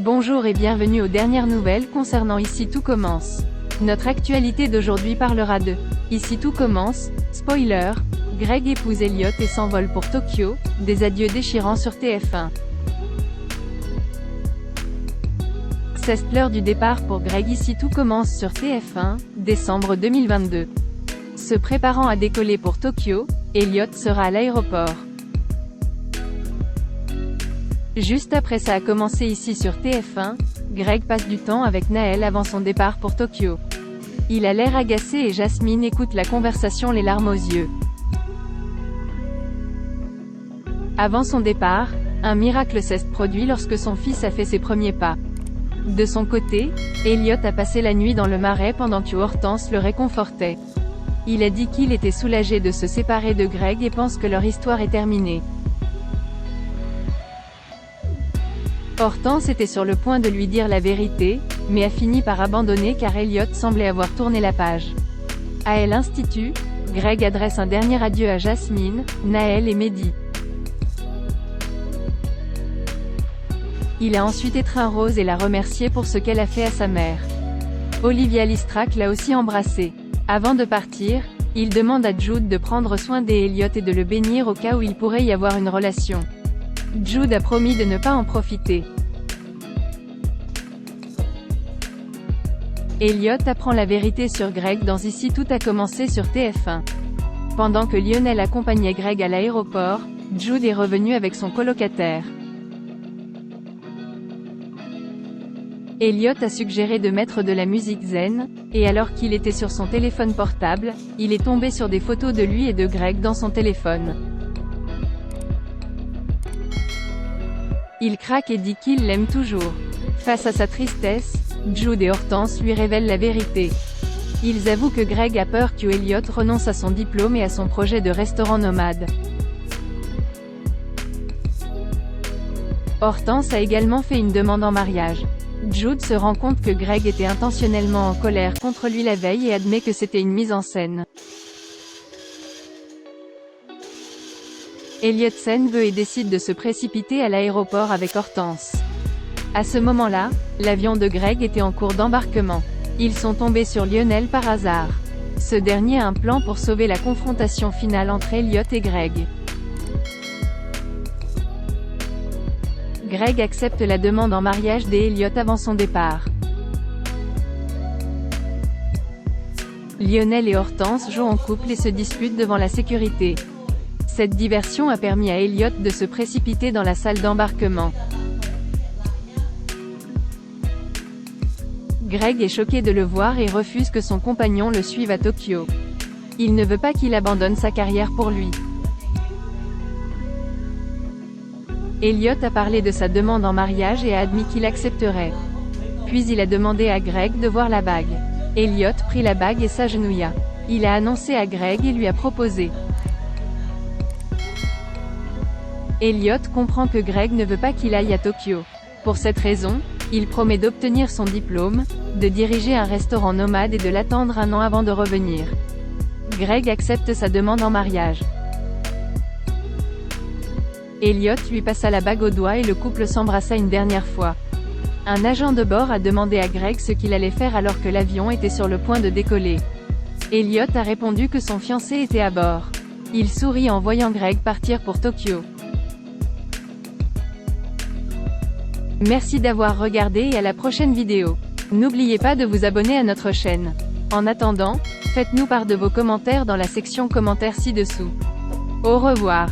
Bonjour et bienvenue aux dernières nouvelles concernant Ici tout commence. Notre actualité d'aujourd'hui parlera de Ici tout commence, spoiler, Greg épouse Elliot et s'envole pour Tokyo, des adieux déchirants sur TF1. C'est l'heure du départ pour Greg. Ici tout commence sur TF1, décembre 2022. Se préparant à décoller pour Tokyo, Elliot sera à l'aéroport. Juste après ça a commencé ici sur TF1, Greg passe du temps avec Naël avant son départ pour Tokyo. Il a l'air agacé et Jasmine écoute la conversation les larmes aux yeux. Avant son départ, un miracle s'est produit lorsque son fils a fait ses premiers pas. De son côté, Elliot a passé la nuit dans le marais pendant que Hortense le réconfortait. Il a dit qu'il était soulagé de se séparer de Greg et pense que leur histoire est terminée. Hortense était sur le point de lui dire la vérité, mais a fini par abandonner car Elliot semblait avoir tourné la page. À l'Institut, Greg adresse un dernier adieu à Jasmine, Naël et Mehdi. Il a ensuite étreint Rose et l'a remerciée pour ce qu'elle a fait à sa mère. Olivia Listrac l'a aussi embrassé. Avant de partir, il demande à Jude de prendre soin d'Elliot et de le bénir au cas où il pourrait y avoir une relation. Jude a promis de ne pas en profiter. Elliot apprend la vérité sur Greg dans Ici tout a commencé sur TF1. Pendant que Lionel accompagnait Greg à l'aéroport, Jude est revenu avec son colocataire. Elliot a suggéré de mettre de la musique zen, et alors qu'il était sur son téléphone portable, il est tombé sur des photos de lui et de Greg dans son téléphone. Il craque et dit qu'il l'aime toujours. Face à sa tristesse, Jude et Hortense lui révèlent la vérité. Ils avouent que Greg a peur que Elliot renonce à son diplôme et à son projet de restaurant nomade. Hortense a également fait une demande en mariage. Jude se rend compte que Greg était intentionnellement en colère contre lui la veille et admet que c'était une mise en scène. Elliot s'en veut et décide de se précipiter à l'aéroport avec Hortense. À ce moment-là, l'avion de Greg était en cours d'embarquement. Ils sont tombés sur Lionel par hasard. Ce dernier a un plan pour sauver la confrontation finale entre Elliot et Greg. Greg accepte la demande en mariage d'Elliot avant son départ. Lionel et Hortense jouent en couple et se disputent devant la sécurité. Cette diversion a permis à Elliot de se précipiter dans la salle d'embarquement. Greg est choqué de le voir et refuse que son compagnon le suive à Tokyo. Il ne veut pas qu'il abandonne sa carrière pour lui. Elliot a parlé de sa demande en mariage et a admis qu'il accepterait. Puis il a demandé à Greg de voir la bague. Elliot prit la bague et s'agenouilla. Il a annoncé à Greg et lui a proposé. Elliot comprend que Greg ne veut pas qu'il aille à Tokyo. Pour cette raison, il promet d'obtenir son diplôme, de diriger un restaurant nomade et de l'attendre un an avant de revenir. Greg accepte sa demande en mariage. Elliot lui passa la bague au doigt et le couple s'embrassa une dernière fois. Un agent de bord a demandé à Greg ce qu'il allait faire alors que l'avion était sur le point de décoller. Elliot a répondu que son fiancé était à bord. Il sourit en voyant Greg partir pour Tokyo. Merci d'avoir regardé et à la prochaine vidéo. N'oubliez pas de vous abonner à notre chaîne. En attendant, faites-nous part de vos commentaires dans la section commentaires ci-dessous. Au revoir.